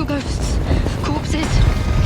ghosts. Corpses.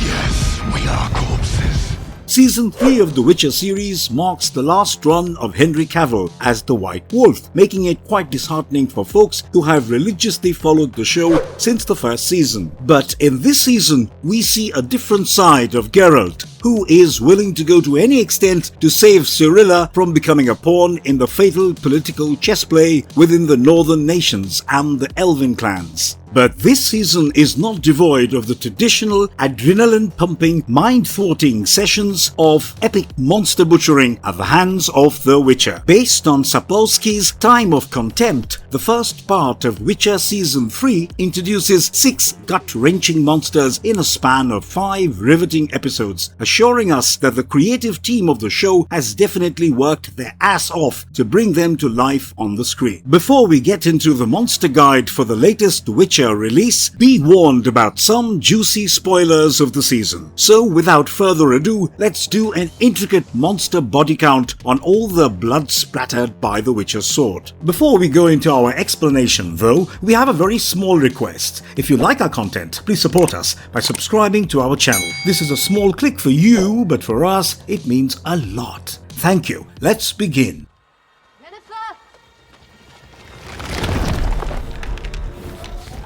Yes, we are corpses. Season 3 of the Witcher series marks the last run of Henry Cavill as the White Wolf, making it quite disheartening for folks who have religiously followed the show since the first season. But in this season, we see a different side of Geralt, who is willing to go to any extent to save Cirilla from becoming a pawn in the fatal political chess play within the northern nations and the Elven clans. But this season is not devoid of the traditional adrenaline-pumping, mind-thwarting sessions of epic monster butchering at the hands of The Witcher. Based on Sapolsky's Time of Contempt, the first part of Witcher Season 3 introduces 6 gut-wrenching monsters in a span of 5 riveting episodes, assuring us that the creative team of the show has definitely worked their ass off to bring them to life on the screen. Before we get into the monster guide for the latest Witcher release, be warned about some juicy spoilers of the season. So without further ado, let's do an intricate monster body count on all the blood splattered by the Witcher's sword. Before we go into our explanation though, we have a very small request. If you like our content, please support us by subscribing to our channel. This is a small click for you, but for us, it means a lot. Thank you. Let's begin.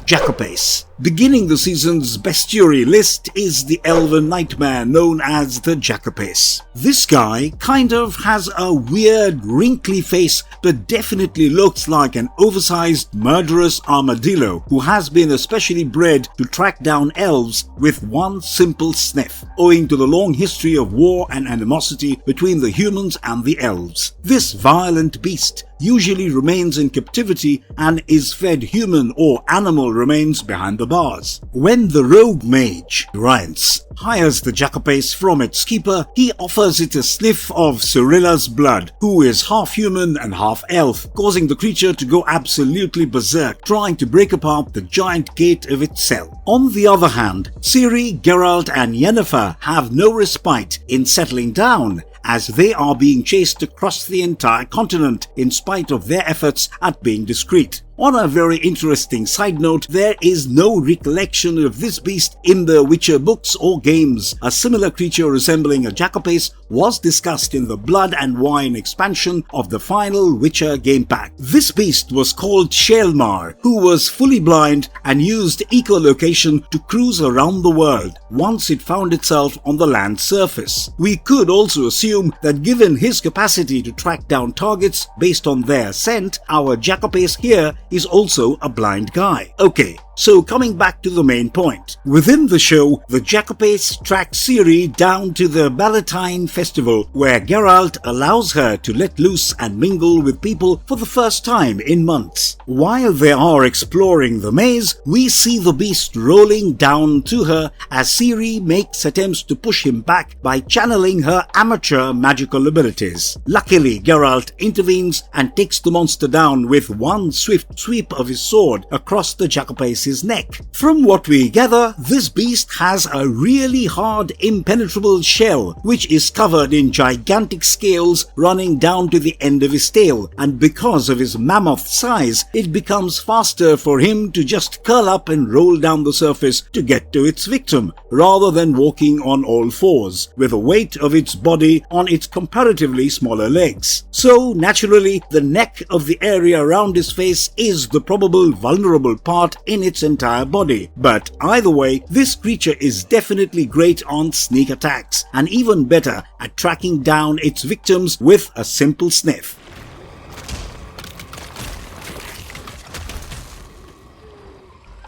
Jackapace. Beginning the season's bestiary list is the elven nightmare known as the Jackapace. This guy kind of has a weird wrinkly face but definitely looks like an oversized murderous armadillo who has been especially bred to track down elves with one simple sniff, owing to the long history of war and animosity between the humans and the elves. This violent beast usually remains in captivity and is fed human or animal remains behind the bars. When the rogue mage, Rience, hires the Jackapace from its keeper, he offers it a sniff of Cirilla's blood, who is half human and half elf, causing the creature to go absolutely berserk, trying to break apart the giant gate of its cell. On the other hand, Ciri, Geralt and Yennefer have no respite in settling down, as they are being chased across the entire continent in spite of their efforts at being discreet. On a very interesting side note, there is no recollection of this beast in the Witcher books or games. A similar creature resembling a Jackapace was discussed in the Blood and Wine expansion of the final Witcher game pack. This beast was called Shelmar, who was fully blind and used echolocation to cruise around the world once it found itself on the land surface. We could also assume that given his capacity to track down targets based on their scent, our Jackapace here is also a blind guy. Okay, so coming back to the main point. Within the show, the Jackapace tracks Ciri down to the Balatine festival, where Geralt allows her to let loose and mingle with people for the first time in months. While they are exploring the maze, we see the beast rolling down to her as Ciri makes attempts to push him back by channeling her amateur magical abilities. Luckily, Geralt intervenes and takes the monster down with one swift sweep of his sword across the Jackapace's neck. From what we gather, this beast has a really hard, impenetrable shell, which is covered in gigantic scales running down to the end of his tail, and because of his mammoth size, it becomes faster for him to just curl up and roll down the surface to get to its victim, rather than walking on all fours, with the weight of its body on its comparatively smaller legs. So, naturally, the neck of the area around his face is the probable vulnerable part in its entire body. But either way, this creature is definitely great on sneak attacks, and even better at tracking down its victims with a simple sniff.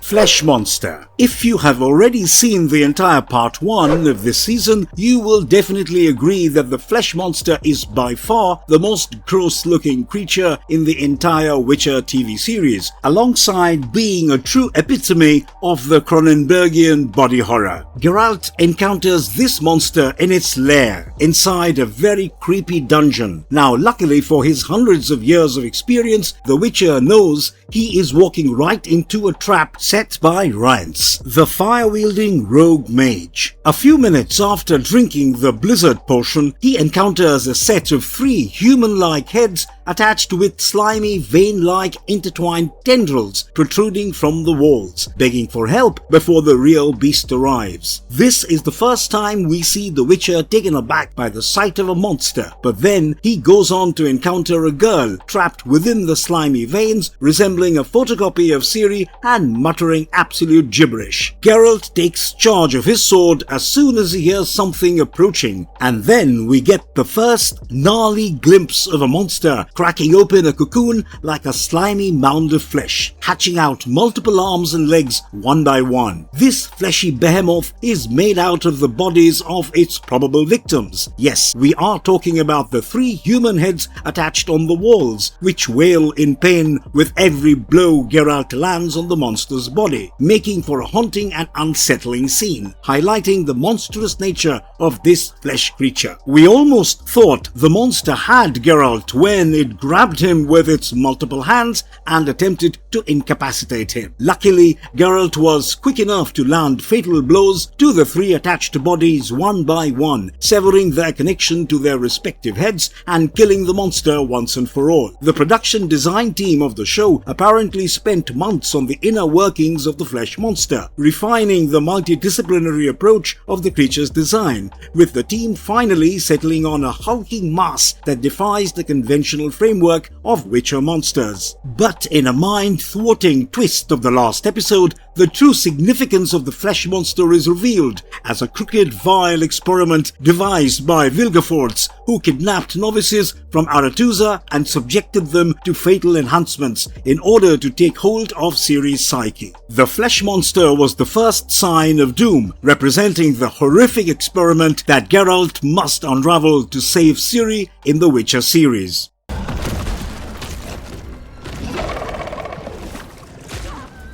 Flesh Monster. If you have already seen the entire part 1 of this season, you will definitely agree that the Flesh Monster is by far the most gross-looking creature in the entire Witcher TV series, alongside being a true epitome of the Cronenbergian body horror. Geralt encounters this monster in its lair, inside a very creepy dungeon. Now, luckily for his hundreds of years of experience, the Witcher knows he is walking right into a trap set by Rience, the fire-wielding rogue mage. A few minutes after drinking the blizzard potion, he encounters a set of 3 human-like heads attached with slimy vein-like intertwined tendrils protruding from the walls, begging for help before the real beast arrives. This is the first time we see the Witcher taken aback by the sight of a monster, but then he goes on to encounter a girl trapped within the slimy veins, resembling a photocopy of Ciri and muttering absolute gibberish. Geralt takes charge of his sword as soon as he hears something approaching, and then we get the first gnarly glimpse of a monster cracking open a cocoon like a slimy mound of flesh, hatching out multiple arms and legs one by one. This fleshy behemoth is made out of the bodies of its probable victims. Yes, we are talking about the 3 human heads attached on the walls, which wail in pain with every blow Geralt lands on the monster's body, making for a haunting and unsettling scene, highlighting the monstrous nature of this flesh creature. We almost thought the monster had Geralt when it grabbed him with its multiple hands and attempted to incapacitate him. Luckily, Geralt was quick enough to land fatal blows to the 3 attached bodies one by one, severing their connection to their respective heads and killing the monster once and for all. The production design team of the show apparently spent months on the inner workings of the flesh monster, refining the multidisciplinary approach of the creature's design, with the team finally settling on a hulking mass that defies the conventional framework of Witcher monsters. But in a mind-thwarting twist of the last episode, the true significance of the flesh monster is revealed as a crooked, vile experiment devised by Vilgefortz, who kidnapped novices from Aretuza and subjected them to fatal enhancements in order to take hold of Ciri's psyche. The flesh monster was the first sign of doom, representing the horrific experiment that Geralt must unravel to save Ciri in the Witcher series.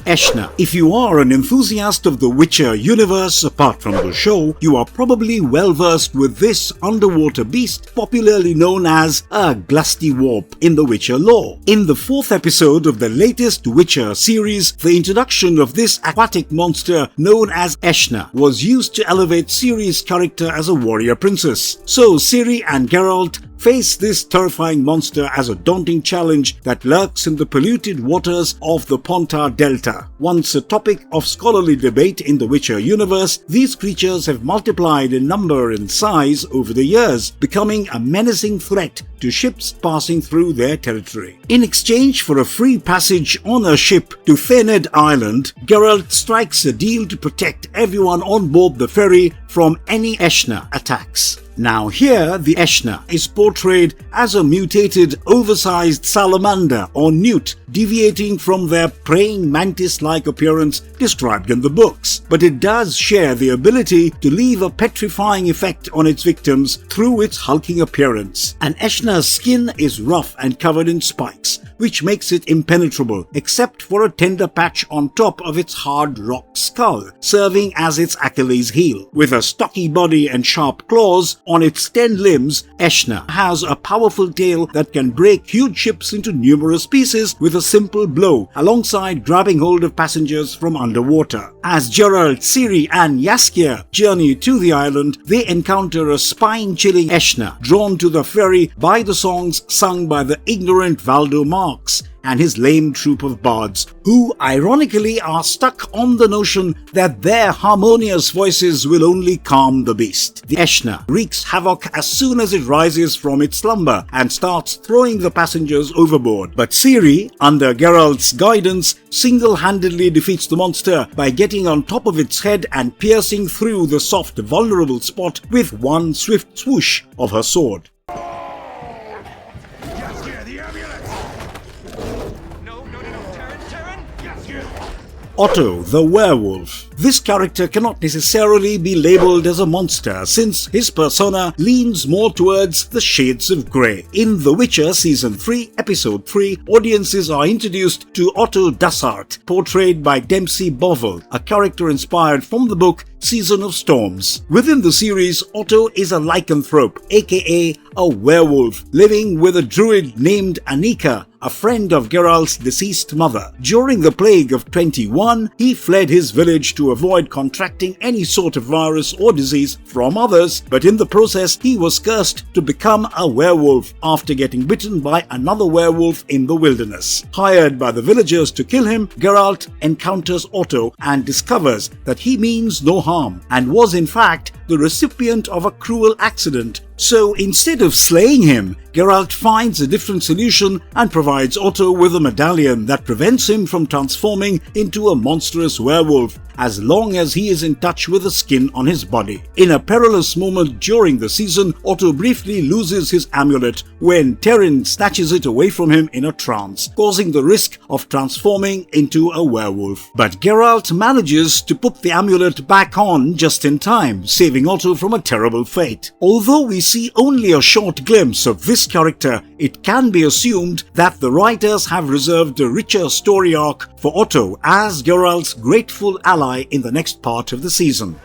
Eshnah. If you are an enthusiast of the Witcher universe apart from the show, you are probably well versed with this underwater beast, popularly known as a Glusty Warp in the Witcher lore. In the 4th episode of the latest Witcher series, the introduction of this aquatic monster known as Eshnah was used to elevate Ciri's character as a warrior princess. So Ciri and Geralt face this terrifying monster as a daunting challenge that lurks in the polluted waters of the Pontar Delta. Once a topic of scholarly debate in the Witcher universe, these creatures have multiplied in number and size over the years, becoming a menacing threat to ships passing through their territory. In exchange for a free passage on a ship to Thened Island, Geralt strikes a deal to protect everyone on board the ferry from any Eshnah attacks. Now here, the Eshnah is portrayed as a mutated, oversized salamander or newt, deviating from their praying mantis-like appearance described in the books. But it does share the ability to leave a petrifying effect on its victims through its hulking appearance. An Eshnah's skin is rough and covered in spikes, which makes it impenetrable, except for a tender patch on top of its hard rock skull, serving as its Achilles heel. With a stocky body and sharp claws on its 10 limbs, Eshnah has a powerful tail that can break huge ships into numerous pieces with a simple blow, alongside grabbing hold of passengers from underwater. As Geralt, Ciri and Jaskier journey to the island, they encounter a spine-chilling Eshnah drawn to the ferry by the songs sung by the ignorant Valdo Marx and his lame troupe of bards, who ironically are stuck on the notion that their harmonious voices will only calm the beast. The Eshnah wreaks havoc as soon as it rises from its slumber and starts throwing the passengers overboard. But Ciri, under Geralt's guidance, single-handedly defeats the monster by getting on top of its head and piercing through the soft, vulnerable spot with one swift swoosh of her sword. Otto the Werewolf. This character cannot necessarily be labelled as a monster, since his persona leans more towards the shades of grey. In The Witcher Season 3, Episode 3, audiences are introduced to Otto Dassart, portrayed by Dempsey Bovell, a character inspired from the book Season of Storms. Within the series, Otto is a lycanthrope, aka a werewolf, living with a druid named Anika, a friend of Geralt's deceased mother. During the Plague of 21, he fled his village to avoid contracting any sort of virus or disease from others, but in the process he was cursed to become a werewolf after getting bitten by another werewolf in the wilderness. Hired by the villagers to kill him, Geralt encounters Otto and discovers that he means no harm and was in fact the recipient of a cruel accident. So instead of slaying him, Geralt finds a different solution and provides Otto with a medallion that prevents him from transforming into a monstrous werewolf as long as he is in touch with the skin on his body. In a perilous moment during the season, Otto briefly loses his amulet when Teryn snatches it away from him in a trance, causing the risk of transforming into a werewolf. But Geralt manages to put the amulet back on just in time, saving Otto from a terrible fate. Although we see only a short glimpse of this character, it can be assumed that the writers have reserved a richer story arc for Otto as Geralt's grateful ally in the next part of the season.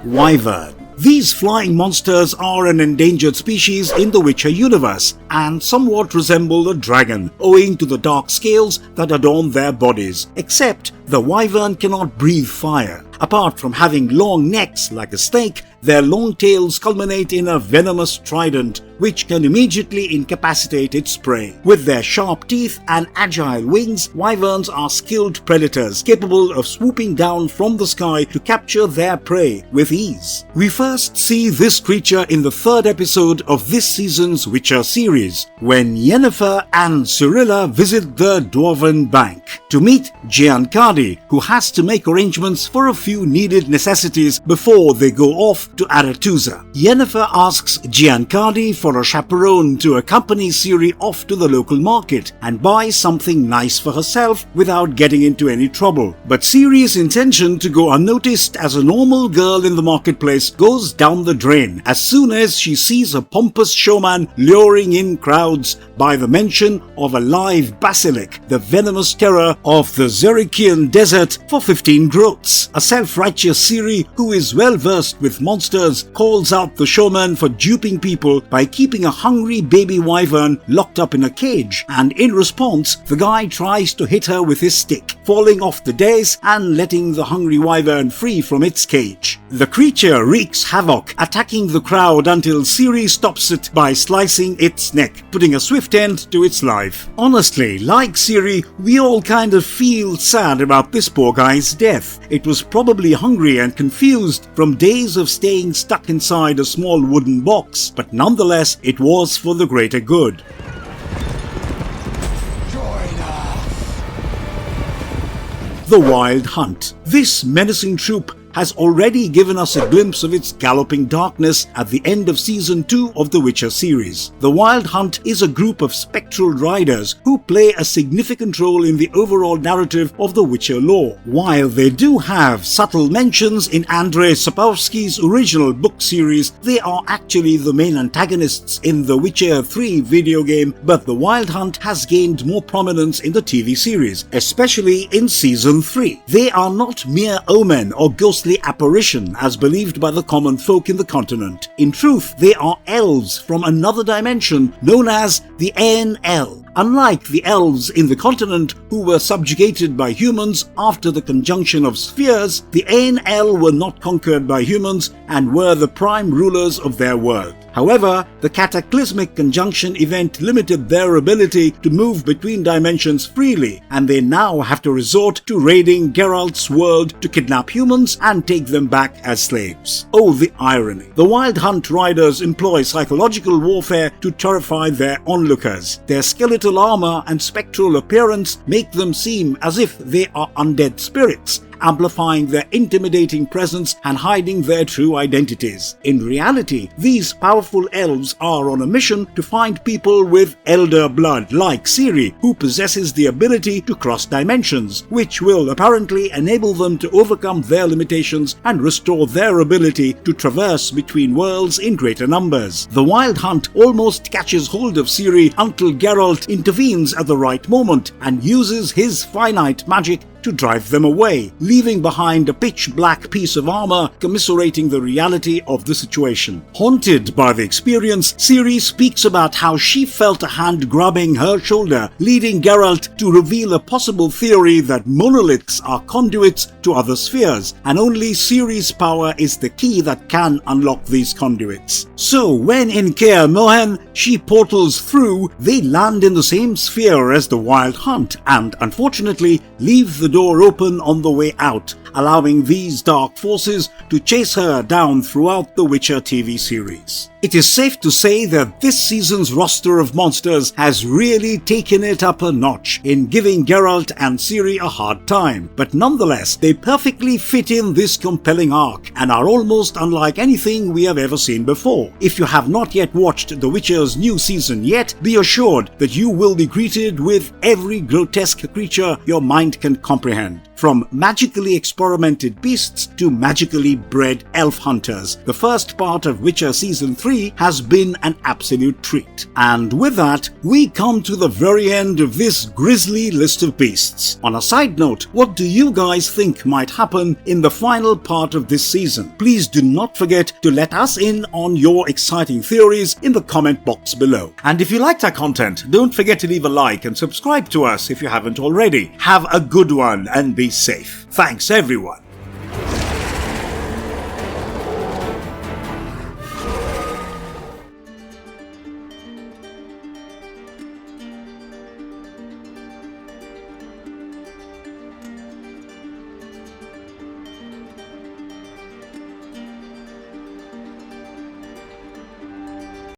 Wyvern. These flying monsters are an endangered species in the Witcher universe and somewhat resemble a dragon owing to the dark scales that adorn their bodies, except the wyvern cannot breathe fire. Apart from having long necks like a snake, their long tails culminate in a venomous trident which can immediately incapacitate its prey. With their sharp teeth and agile wings, wyverns are skilled predators capable of swooping down from the sky to capture their prey with ease. We first see this creature in the third episode of this season's Witcher series, when Yennefer and Cirilla visit the Dwarven Bank to meet Giancardi, who has to make arrangements for a few needed necessities before they go off to Aretuza. Yennefer asks Giancardi for a chaperone to accompany Ciri off to the local market and buy something nice for herself without getting into any trouble. But Ciri's intention to go unnoticed as a normal girl in the marketplace goes down the drain as soon as she sees a pompous showman luring in crowds by the mention of a live basilic, the venomous terror of the Zerikian desert, for 15 groats. A self-righteous Ciri, who is well versed with monsters, calls out the showman for duping people by keeping a hungry baby wyvern locked up in a cage, and in response the guy tries to hit her with his stick, falling off the dais and letting the hungry wyvern free from its cage. The creature wreaks havoc, attacking the crowd until Ciri stops it by slicing its neck, putting a swift end to its life. Honestly, like Ciri, we all kind of feel sad about this poor guy's death. It was probably hungry and confused from days of staying stuck inside a small wooden box, but nonetheless it was for the greater good. The Wild Hunt. This menacing troop has already given us a glimpse of its galloping darkness at the end of Season 2 of the Witcher series. The Wild Hunt is a group of spectral riders who play a significant role in the overall narrative of the Witcher lore. While they do have subtle mentions in Andrzej Sapkowski's original book series, they are actually the main antagonists in the Witcher 3 video game, but the Wild Hunt has gained more prominence in the TV series, especially in Season 3. They are not mere omen or ghostly apparition as believed by the common folk in the continent. In truth, they are elves from another dimension known as the Aen-Elle. Unlike the elves in the continent who were subjugated by humans after the conjunction of spheres, the Aen-Elle were not conquered by humans and were the prime rulers of their world. However, the cataclysmic conjunction event limited their ability to move between dimensions freely, and they now have to resort to raiding Geralt's world to kidnap humans and take them back as slaves. Oh, the irony. The Wild Hunt riders employ psychological warfare to terrify their onlookers. Their skeletal armor and spectral appearance make them seem as if they are undead spirits, amplifying their intimidating presence and hiding their true identities. In reality, these powerful elves are on a mission to find people with elder blood like Ciri, who possesses the ability to cross dimensions, which will apparently enable them to overcome their limitations and restore their ability to traverse between worlds in greater numbers. The Wild Hunt almost catches hold of Ciri until Geralt intervenes at the right moment and uses his finite magic to drive them away, leaving behind a pitch-black piece of armor commiserating the reality of the situation. Haunted by the experience, Ciri speaks about how she felt a hand grabbing her shoulder, leading Geralt to reveal a possible theory that monoliths are conduits to other spheres, and only Ciri's power is the key that can unlock these conduits. So when in Kaer Morhen she portals through, they land in the same sphere as the Wild Hunt and unfortunately leave the door open on the way out, allowing these dark forces to chase her down throughout the Witcher TV series. It is safe to say that this season's roster of monsters has really taken it up a notch in giving Geralt and Ciri a hard time, but nonetheless they perfectly fit in this compelling arc and are almost unlike anything we have ever seen before. If you have not yet watched The Witcher's new season yet, be assured that you will be greeted with every grotesque creature your mind can comprehend. From magically experimented beasts to magically bred elf hunters, the first part of Witcher Season 3 has been an absolute treat. And with that, we come to the very end of this grisly list of beasts. On a side note, what do you guys think might happen in the final part of this season? Please do not forget to let us in on your exciting theories in the comment box below. And if you liked our content, don't forget to leave a like and subscribe to us if you haven't already. Have a good one and be safe. Thanks everyone.